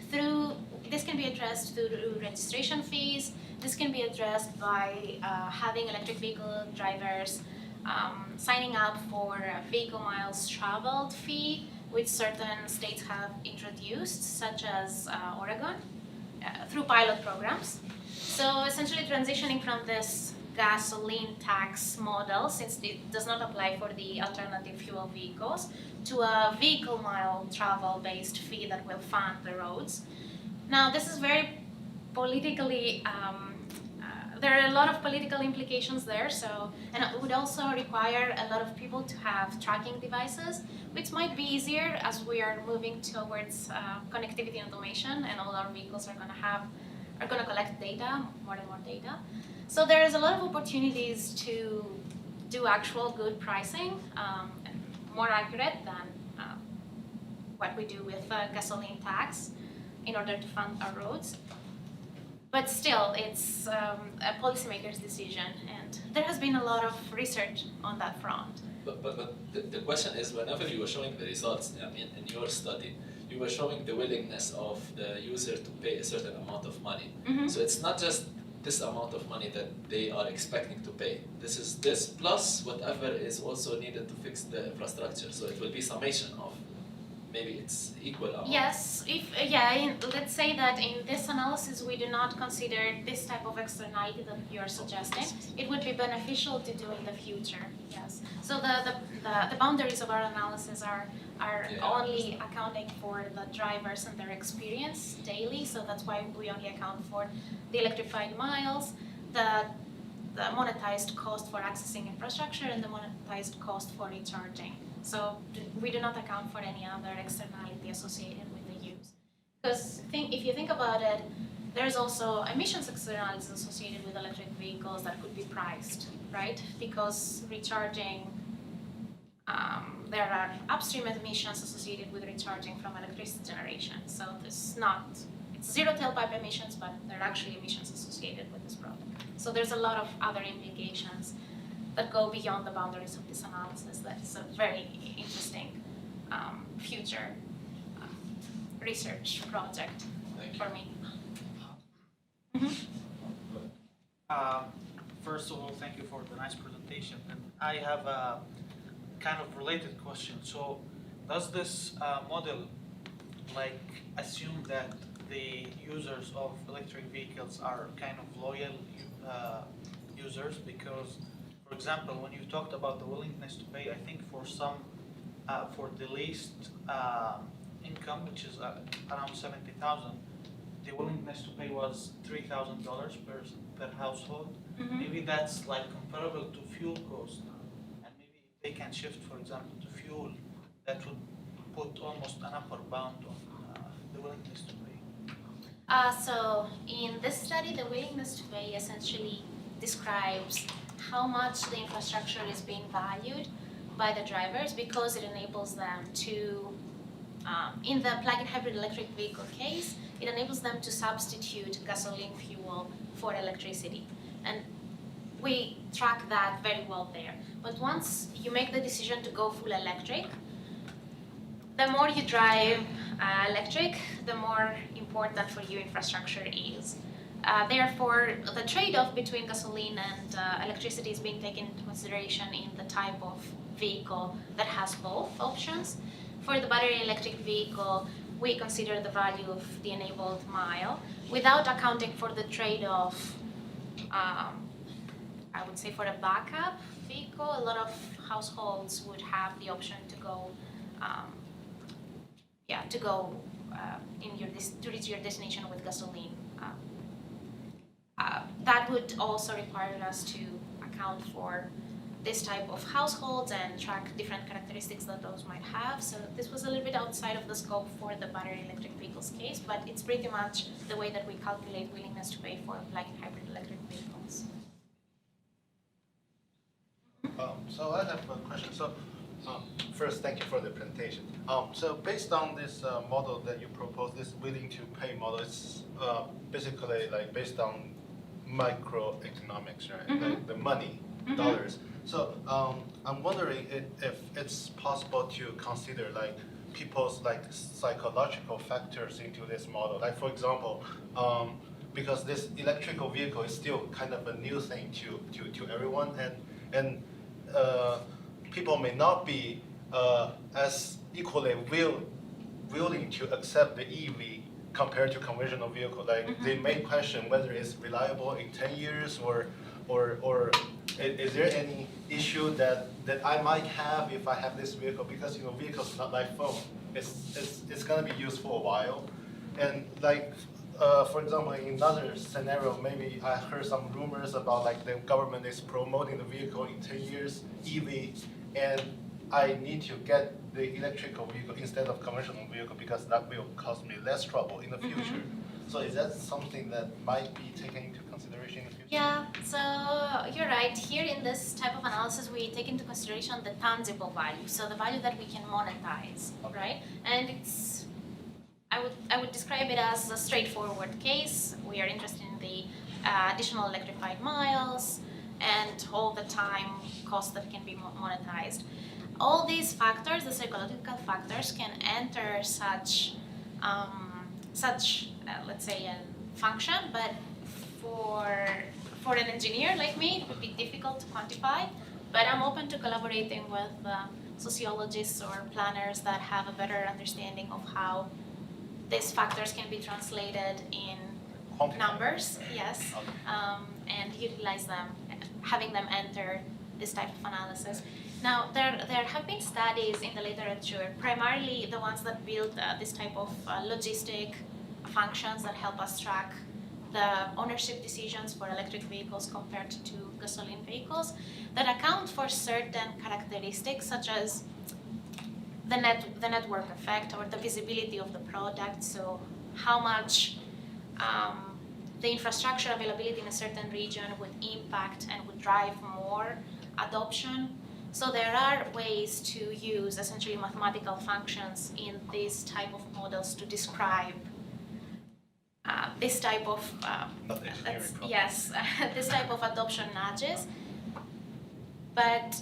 this can be addressed through registration fees. This can be addressed by having electric vehicle drivers signing up for a vehicle miles traveled fee, which certain states have introduced, such as Oregon, through pilot programs. So essentially transitioning from this gasoline tax model, since it does not apply for the alternative fuel vehicles, to a vehicle mile travel based fee that will fund the roads. Now this is very politically, there are a lot of political implications there, and it would also require a lot of people to have tracking devices, which might be easier as we are moving towards connectivity and automation, and all our vehicles are going to collect data, more and more data. So there is a lot of opportunities to do actual good pricing, more accurate than what we do with gasoline tax in order to fund our roads. But still, it's a policymaker's decision, and there has been a lot of research on that front. But the question is, whenever you were showing the results, in your study, you were showing the willingness of the user to pay a certain amount of money. Mm-hmm. So it's not just this amount of money that they are expecting to pay. This is this plus whatever is also needed to fix the infrastructure. So it will be summation of maybe it's equal amount. Yes, let's say that in this analysis we do not consider this type of externality that you're suggesting. It would be beneficial to do in the future, yes. So the boundaries of our analysis are only accounting for the drivers and their experience daily, so that's why we only account for the electrified miles, the monetized cost for accessing infrastructure, and the monetized cost for recharging. So we do not account for any other externality associated with the use. Because if you think about it, there's also emissions externalities associated with electric vehicles that could be priced, right? Because recharging, there are upstream emissions associated with recharging from electricity generation. So it's it's zero tailpipe emissions, but there are actually emissions associated with this product. So there's a lot of other implications that go beyond the boundaries of this analysis. That's a very interesting future research project Thank you. for me. First of all, thank you for the nice presentation. And I have a kind of related question. So does this model assume that the users of electric vehicles are kind of loyal users? Because, for example, when you talked about the willingness to pay, I think for some, for the least income, which is around 70,000, the willingness to pay was $3,000 per household. Mhm. Maybe that's comparable to fuel cost, and maybe if they can shift, for example, to fuel, that would put almost an upper bound on the willingness to pay. So in this study, the willingness to pay essentially describes how much the infrastructure is being valued by the drivers because it enables them to, in the plug-in hybrid electric vehicle case, it enables them to substitute gasoline fuel for electricity. And we track that very well there. But once you make the decision to go full electric, the more you drive electric, the more important for you infrastructure is. Therefore, the trade-off between gasoline and electricity is being taken into consideration in the type of vehicle that has both options. For the battery electric vehicle, we consider the value of the enabled mile without accounting for the trade-off. I would say for a backup vehicle, a lot of households would have the option to go to reach your destination with gasoline. That would also require us to account for this type of households and track different characteristics that those might have. So this was a little bit outside of the scope for the battery electric vehicles case, but it's pretty much the way that we calculate willingness to pay for plug-in hybrid electric vehicles. So I have a question. So first, thank you for the presentation. So based on this model that you propose, this willing to pay model, it's basically based on microeconomics, right? Mhm. Like the money, Mhm. dollars. So I'm wondering if it's possible to consider people's psychological factors into this model. Like for example, because this electrical vehicle is still kind of a new thing to everyone, and people may not be as equally willing to accept the EV compared to conventional vehicle. They may question whether it's reliable in 10 years or is there any issue that I might have if I have this vehicle, because vehicles not like phone. It's gonna be used for a while, and for example, in another scenario, maybe I heard some rumors about the government is promoting the vehicle in 10 years EV, and I need to get the electrical vehicle instead of conventional vehicle because that will cause me less trouble in the future. So is that something that might be taken into consideration in the future? Yeah, so you're right. Here in this type of analysis, we take into consideration the tangible value, so the value that we can monetize, right? And it's, I would describe it as a straightforward case. We are interested in the additional electrified miles and all the time cost that can be monetized. All these factors, the psychological factors, can enter such let's say, a function, but for an engineer like me, it would be difficult to quantify. But I'm open to collaborating with sociologists or planners that have a better understanding of how these factors can be translated in numbers, yes, and utilize them, having them enter this type of analysis. Now, there have been studies in the literature, primarily the ones that build this type of logistic functions that help us track the ownership decisions for electric vehicles compared to gasoline vehicles, that account for certain characteristics such as the network effect or the visibility of the product. So how much the infrastructure availability in a certain region would impact and would drive more adoption. So there are ways to use essentially mathematical functions in these type of models to describe this type of Not engineering problem. yes, this type of adoption nudges. But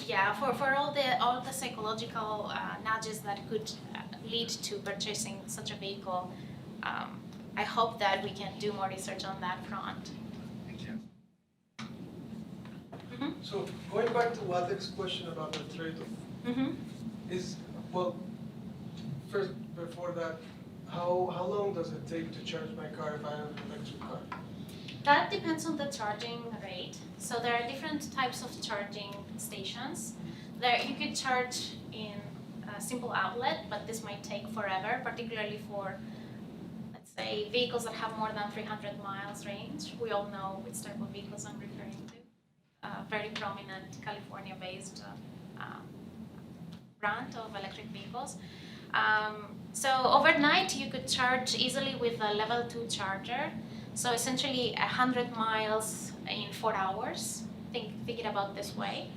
yeah, for all the psychological nudges that could lead to purchasing such a vehicle, I hope that we can do more research on that front. Thank you. Mm-hmm. So going back to Watek's question about the trade-off, Mm-hmm. is, well, first, before that, how long does it take to charge my car if I have an electric car? That depends on the charging rate. So there are different types of charging stations. There you could charge in a simple outlet, but this might take forever, particularly for, let's say, vehicles that have more than 300 miles range. We all know which type of vehicles I'm referring to. Very prominent California-based brand of electric vehicles. So overnight you could charge easily with a level 2 charger. So essentially 100 miles in 4 hours. Think it about this way.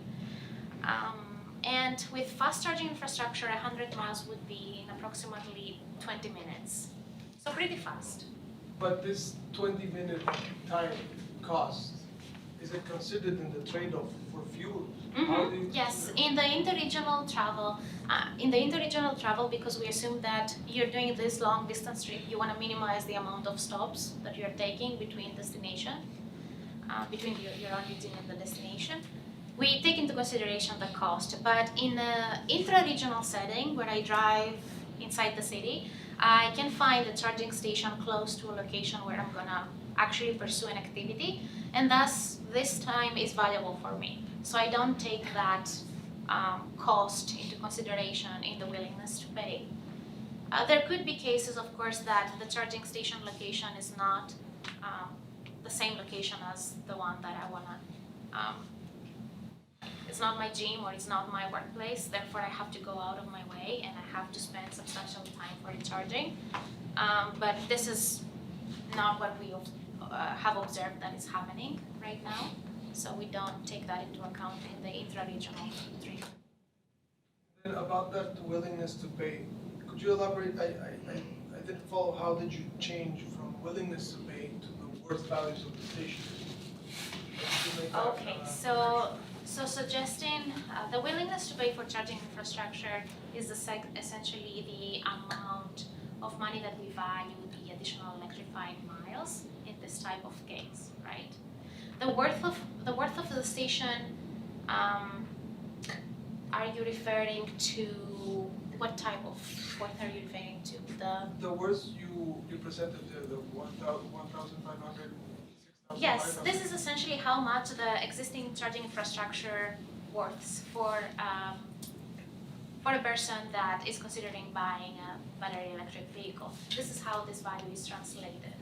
And with fast charging infrastructure, 100 miles would be in approximately 20 minutes. So pretty fast. But this 20-minute time cost, is it considered in the trade-off for fuel? How do you Yes, consider- in the interregional travel, because we assume that you're doing this long distance trip, you want to minimize the amount of stops that you're taking between destination, between your origin and the destination. We take into consideration the cost, but in an intra-regional setting where I drive inside the city, I can find a charging station close to a location where I'm gonna actually pursue an activity, and thus this time is valuable for me. So I don't take that cost into consideration in the willingness to pay. There could be cases, of course, that the charging station location is not the same location as the one that I wanna. It's not my gym or it's not my workplace, therefore I have to go out of my way and I have to spend substantial time for charging. But this is not what we have observed that is happening right now, so we don't take that into account in the intra-regional trip. And about that willingness to pay, could you elaborate? I didn't follow. How did you change from willingness to pay to the worth values of the station? Okay, so suggesting the willingness to pay for charging infrastructure is essentially the amount of money that we value the additional electrified miles in this type of case, right? The worth of the station. Are you referring to what type of worth are you referring to? The words you presented there, the 1,500, 6,000. Yes, this is essentially how much the existing charging infrastructure worths for a person that is considering buying a battery electric vehicle. This is how this value is translated.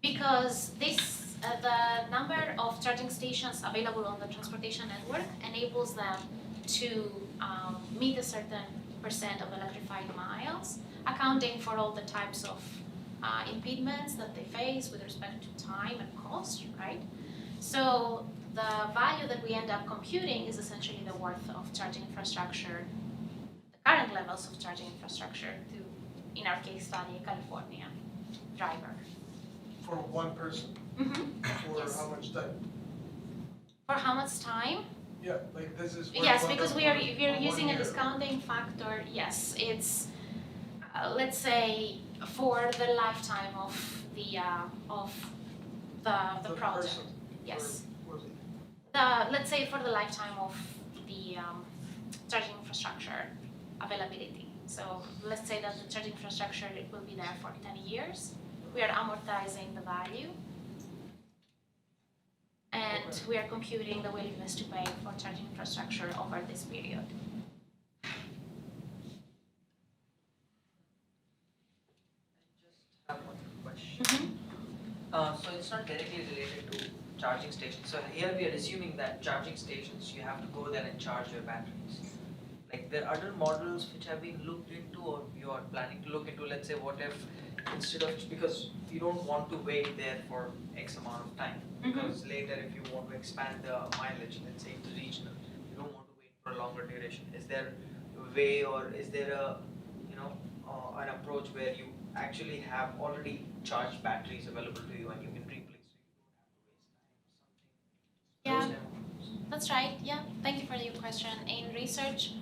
Because the number of charging stations available on the transportation network enables them to meet a certain percent of electrified miles, accounting for all the types of impediments that they face with respect to time and cost, right? So the value that we end up computing is essentially the worth of charging infrastructure, the current levels of charging infrastructure to, in our case study, a California driver. For one person. Mm-hmm. For Yes. how much time? For how much time? Yeah, like this is. worth Yes, because we are for using 1 a year. discounting factor. Yes, it's let's say for the lifetime of the The project. person. Yes. Or was it? Let's say for the lifetime of the charging infrastructure availability. So let's say that the charging infrastructure it will be there for 10 years. We are amortizing the value. And Okay. we are computing the willingness to pay for charging infrastructure over this period. Have one question. Mm-hmm. So it's not directly related to charging stations. So here we are assuming that charging stations, you have to go there and charge your batteries. Like there are other models which have been looked into or you are planning to look into, let's say what if instead of, because you don't want to wait there for X amount of time. Because later if you want to expand the mileage, let's say into regional, you don't want to wait for a longer duration. Is there a way or is there a, an approach where you actually have already charged batteries available to you and you can replace, so you don't have to waste time or something. Yeah. Those type of models. That's right. Yeah. Thank you for your question. In research,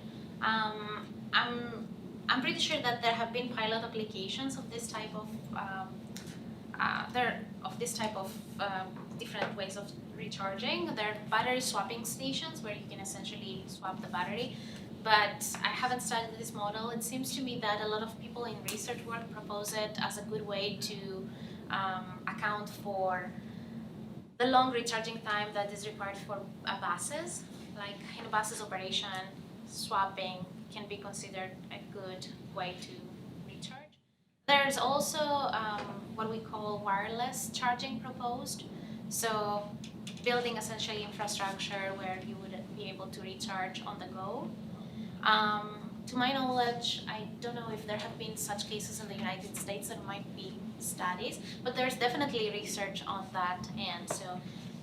um, I'm pretty sure that there have been pilot applications of this type of different ways of recharging. There are battery swapping stations where you can essentially swap the battery. But I haven't studied this model. It seems to me that a lot of people in research work propose it as a good way to account for the long recharging time that is required for buses. Like in a bus's operation, swapping can be considered a good way to recharge. There's also what we call wireless charging proposed. So building essentially infrastructure where you would be able to recharge on the go. To my knowledge, I don't know if there have been such cases in the United States. There might be studies, but there's definitely research on that. And so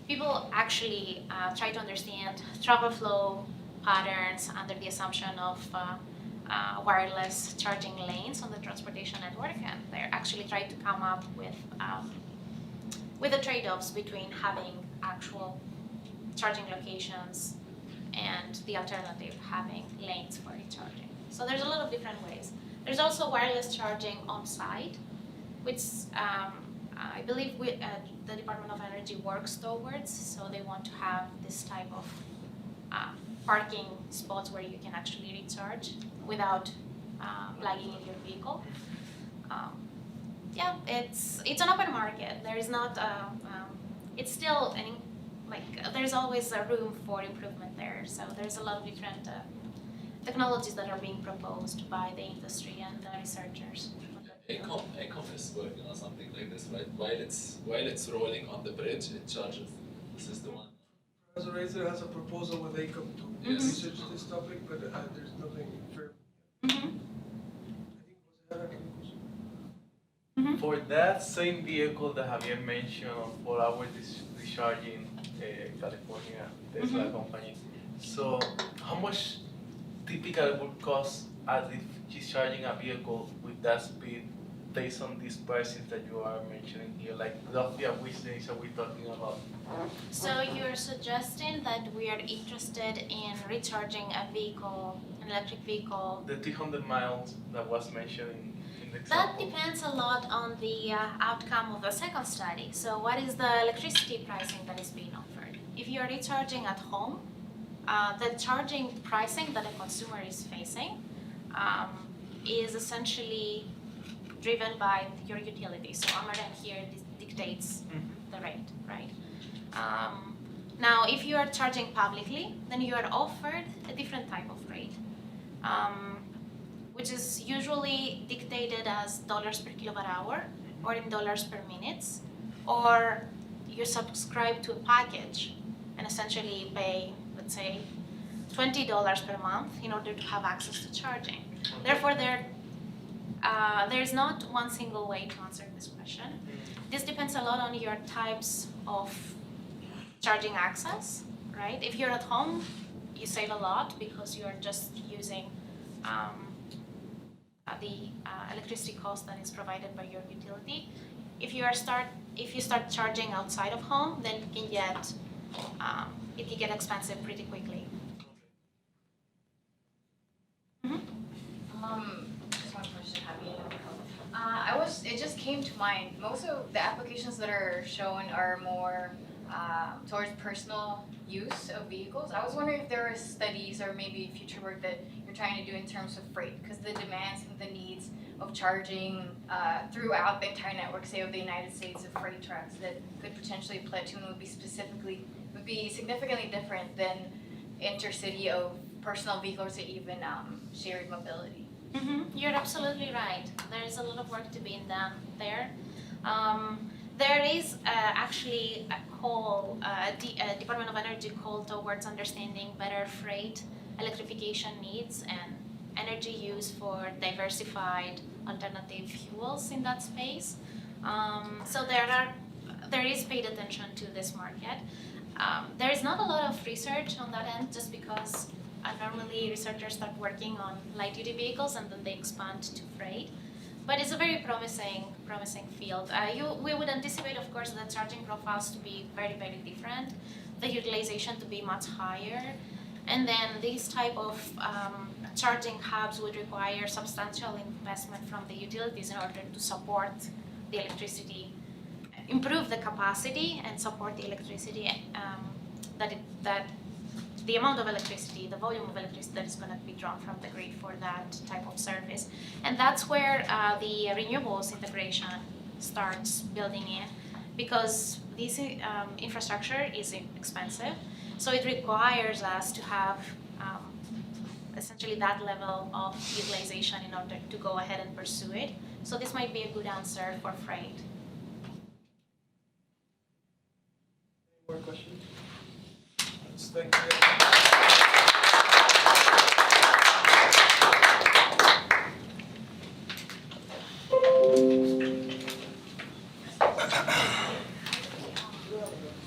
people actually try to understand travel flow patterns under the assumption of wireless charging lanes on the transportation network, and they're actually trying to come up with the trade-offs between having actual charging locations and the alternative, having lanes for recharging. So there's a lot of different ways. There's also wireless charging on site, which I believe the Department of Energy works towards. So they want to have this type of parking spots where you can actually recharge without plugging in your vehicle. Yeah, it's an open market. There is not it's still there's always a room for improvement there. So there's a lot of different technologies that are being proposed by the industry and the researchers. Acom is working on something like this, right? While it's rolling on the bridge, it charges. This is the one. Professor Razer has a proposal with ACOM to Yes. research this topic, but there's nothing firm. Mm-hmm. I think was that a question? Mm-hmm. For that same vehicle that Javier mentioned of 4 hour discharging, California Tesla company, so how much typically would cost as if discharging a vehicle with that speed based on these prices that you are mentioning here? Like roughly which days are we talking about? So you're suggesting that we are interested in recharging a vehicle, an electric vehicle. The 300 miles that was mentioned in the That example. depends a lot on the outcome of the second study. So what is the electricity pricing that is being offered? If you are recharging at home, the charging pricing that a consumer is facing is essentially driven by your utility. So Amaren here dictates the rate, right? Now, if you are charging publicly, then you are offered a different type of rate, which is usually dictated as dollars per kilowatt hour or in dollars per minutes, or you subscribe to a package and essentially pay, let's say, $20 per month in order to have access to charging. Therefore, there's not one single way to answer this question. This depends a lot on your types of charging access, right? If you're at home, you save a lot because you're just using the electricity cost that is provided by your utility. If you start charging outside of home, then it can get expensive pretty quickly. Just one question, it just came to mind, most of the applications that are shown are more towards personal use of vehicles. I was wondering if there are studies or maybe future work that you're trying to do in terms of freight, because the demands and the needs of charging throughout the entire network, say of the United States, of freight trucks that could potentially platoon would be significantly different than intercity of personal vehicles or even shared mobility. You're absolutely right. There is a lot of work to be done there. There is actually a call, a Department of Energy call towards understanding better freight electrification needs and energy use for diversified alternative fuels in that space. So there is paid attention to this market. There is not a lot of research on that end, just because normally researchers start working on light-duty vehicles and then they expand to freight. But it's a very promising field. We would anticipate, of course, the charging profiles to be very, very different, the utilization to be much higher, and then these type of charging hubs would require substantial investment from the utilities in order to support the electricity, improve the capacity and support the electricity that the amount of electricity, the volume of electricity that is going to be drawn from the grid for that type of service. And that's where the renewables integration starts building in, because this infrastructure is expensive. So it requires us to have essentially that level of utilization in order to go ahead and pursue it. So this might be a good answer for freight. More questions? Thank you.